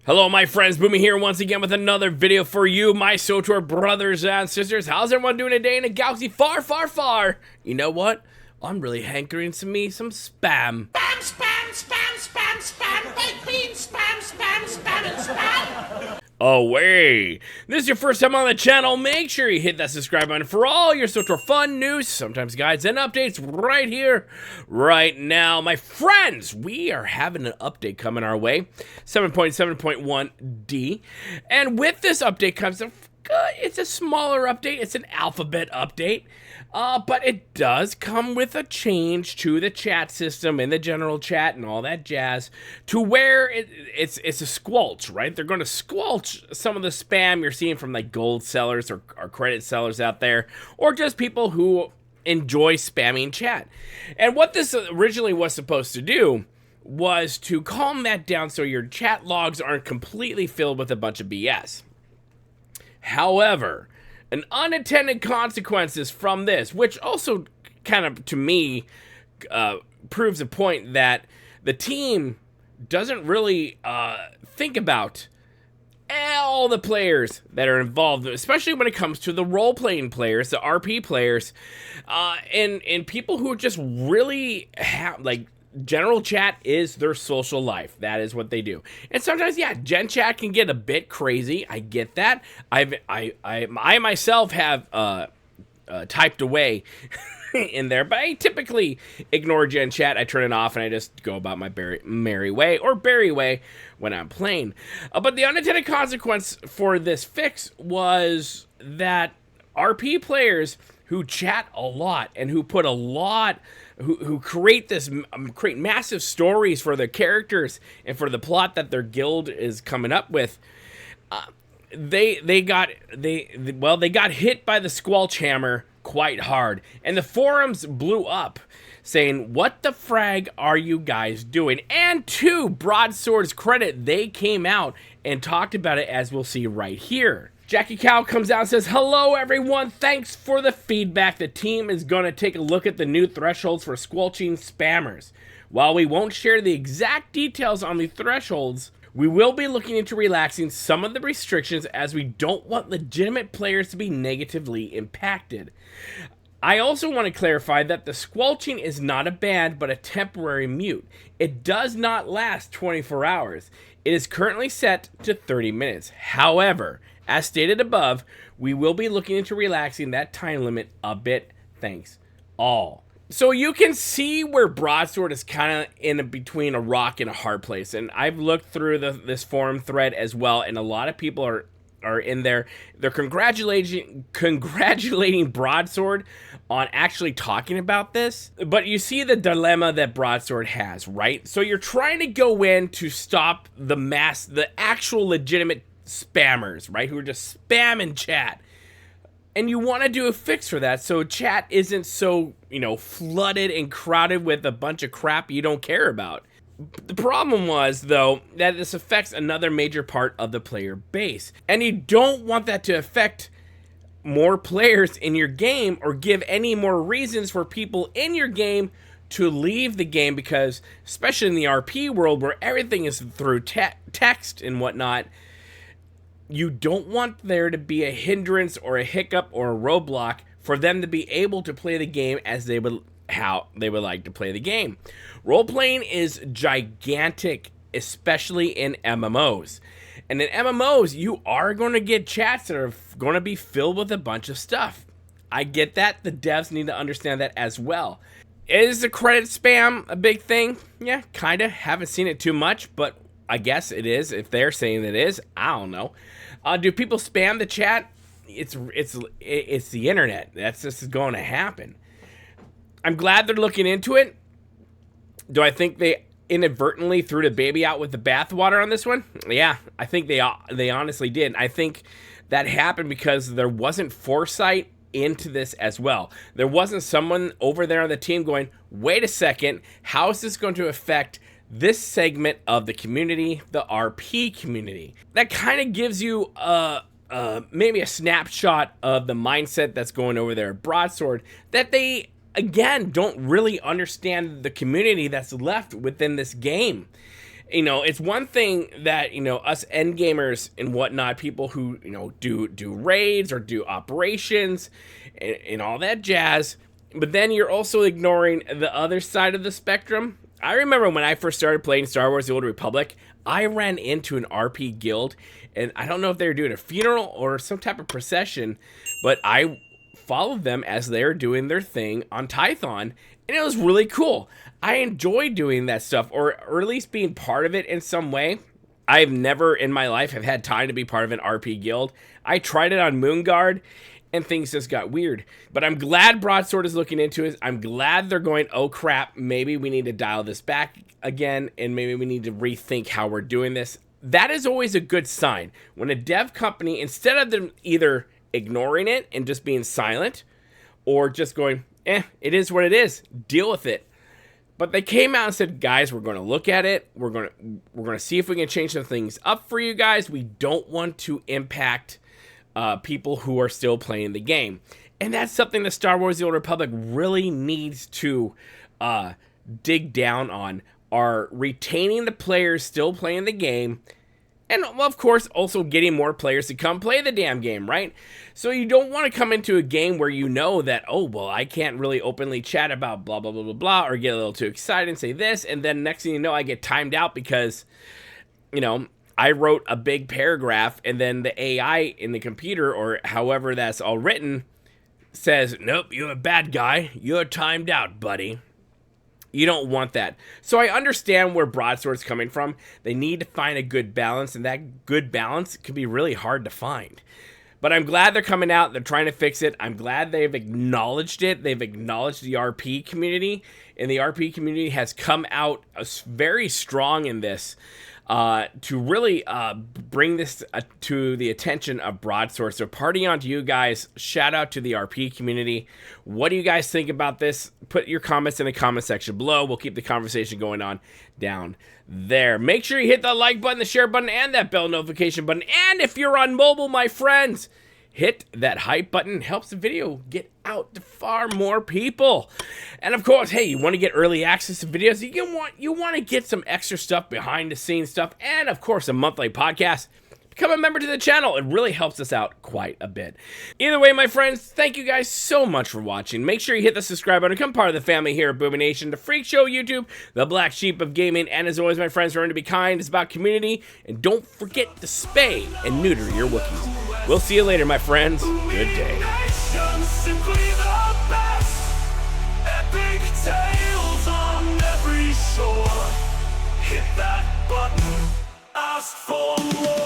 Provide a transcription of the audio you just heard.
Hello my friends, Boomy here once again with another video for you, my swtor brothers and sisters. How's everyone doing today in a galaxy far, far, far? You know what? I'm really hankering some spam. Spam, spam, spam, spam, spam, baked beans, spam, spam, spam, and spam. Away! This is your first time on the channel, make sure you hit that subscribe button for all your swtor fun news, sometimes guides and updates right here, right now. My friends, we are having an update coming our way, 7.7.1D, and with this update comes it's a smaller update, it's an alphabet update, but it does come with a change to the chat system and the general chat and all that jazz to where it's a squelch, right? They're going to squelch some of the spam you're seeing from like gold sellers or credit sellers out there, or just people who enjoy spamming chat. And what this originally was supposed to do was to calm that down so your chat logs aren't completely filled with a bunch of BS. However, an unintended consequences from this, which also kind of, to me, proves a point that the team doesn't really think about all the players that are involved, especially when it comes to the role-playing players, the RP players, and people who just really have, like, general chat is their social life. That is what they do. And sometimes, yeah, gen chat can get a bit crazy. I get that. I myself have typed away in there, but I typically ignore gen chat. I turn it off and I just go about my merry way or berry way when I'm playing. But the unintended consequence for this fix was that RP players who chat a lot and who put a lot, who create massive stories for their characters and for the plot that their guild is coming up with, they got hit by the squelch hammer quite hard, and the forums blew up saying, what the frag are you guys doing? And to Broadsword's credit, they came out and talked about it, as we'll see right here. Jackie Cow comes out and says, hello everyone, thanks for the feedback. The team is going to take a look at the new thresholds for squelching spammers. While we won't share the exact details on the thresholds, we will be looking into relaxing some of the restrictions as we don't want legitimate players to be negatively impacted. I also want to clarify that the squelching is not a ban but a temporary mute. It does not last 24 hours. It is currently set to 30 minutes. However, as stated above, we will be looking into relaxing that time limit a bit. Thanks all. So you can see where Broadsword is kind of in between a rock and a hard place. And I've looked through this forum thread as well, and a lot of people are in there. They're congratulating Broadsword on actually talking about this. But you see the dilemma that Broadsword has, right? So you're trying to go in to stop the actual legitimate spammers, right, who are just spamming chat, and you want to do a fix for that so chat isn't so, you know, flooded and crowded with a bunch of crap you don't care about. The problem was, though, that this affects another major part of the player base, and you don't want that to affect more players in your game or give any more reasons for people in your game to leave the game, because especially in the RP world where everything is through text and whatnot, you don't want there to be a hindrance or a hiccup or a roadblock for them to be able to play the game as how they would like to play the game. Role-playing is gigantic, especially in MMOs. And in MMOs, you are going to get chats that are going to be filled with a bunch of stuff. I get that. The devs need to understand that as well. Is the credit spam a big thing? Yeah, kind of. Haven't seen it too much, but I guess it is. If they're saying it is, I don't know. Do people spam the chat? It's the internet. That's just going to happen. I'm glad they're looking into it. Do I think they inadvertently threw the baby out with the bathwater on this one? Yeah, I think they honestly did. I think that happened because there wasn't foresight into this as well. There wasn't someone over there on the team going, wait a second, how is this going to affect this segment of the community, the RP community? That kind of gives you maybe a snapshot of the mindset that's going over there at Broadsword, that they, again, don't really understand the community that's left within this game. You know, it's one thing that, you know, us end gamers and whatnot, people who, you know, do raids or do operations and all that jazz, but then you're also ignoring the other side of the spectrum. I remember when I first started playing Star Wars The Old Republic, I ran into an RP guild, and I don't know if they were doing a funeral or some type of procession, but I followed them as they were doing their thing on Tython, and it was really cool. I enjoy doing that stuff, or at least being part of it in some way. I've never in my life have had time to be part of an RP guild. I tried it on Moonguard, and things just got weird. But I'm glad Broadsword is looking into it. I'm glad they're going, oh crap, maybe we need to dial this back again, and maybe we need to rethink how we're doing this. That is always a good sign. When a dev company, instead of them either ignoring it and just being silent, or just going, it is what it is, deal with it. But they came out and said, guys, we're going to look at it. We're going to see if we can change some things up for you guys. We don't want to impact people who are still playing the game. And that's something that Star Wars The Old Republic really needs to dig down on, are retaining the players still playing the game. And, well, of course, also getting more players to come play the damn game, right? So you don't want to come into a game where you know that, oh, well, I can't really openly chat about blah, blah, blah, blah, blah, or get a little too excited and say this, and then next thing you know, I get timed out because, you know, I wrote a big paragraph, and then the AI in the computer, or however that's all written, says, nope, you're a bad guy. You're timed out, buddy. You don't want that. So I understand where Broadsword's coming from. They need to find a good balance, and that good balance can be really hard to find. But I'm glad they're coming out. They're trying to fix it. I'm glad they've acknowledged it. They've acknowledged the RP community, and the RP community has come out very strong in this to really bring this to the attention of Broadsword. So party on to you guys. Shout out to the RP community. What do you guys think about this? Put your comments in the comment section below. We'll keep the conversation going on down there. Make sure you hit the like button, the share button, and that bell notification button. And if you're on mobile, my friends, hit that hype button. Helps the video get out to far more people. And of course, hey, you want to get early access to videos, you want to get some extra stuff, behind the scenes stuff, and of course a monthly podcast. Become a member to the channel. It really helps us out quite a bit. Either way, my friends, thank you guys so much for watching. Make sure you hit the subscribe button, become part of the family here at Boomy Nation, the Freak Show YouTube, the black sheep of gaming, and as always, my friends, remember to be kind. It's about community, and don't forget to spay and neuter your Wookiees. We'll see you later, my friends. Good day. Simply the best. Epic tales on every shore. Hit that button. Ask for more.